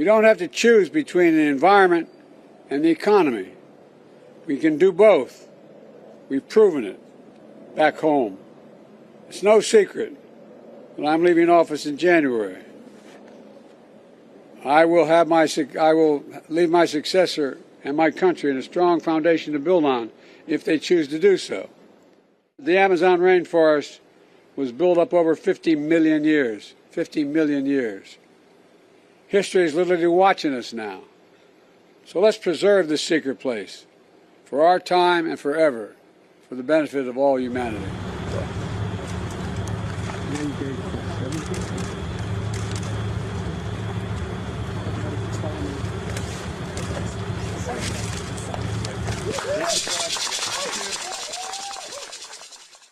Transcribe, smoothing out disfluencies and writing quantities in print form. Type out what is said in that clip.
We don't have to choose between the environment and the economy. We can do both. We've proven it back home. It's no secret that I'm leaving office in January. I will leave my successor and my country in a strong foundation to build on if they choose to do so. The Amazon rainforest was built up over 50 million years. 50 million years. History is literally watching us now. So let's preserve this secret place for our time and forever, for the benefit of all humanity.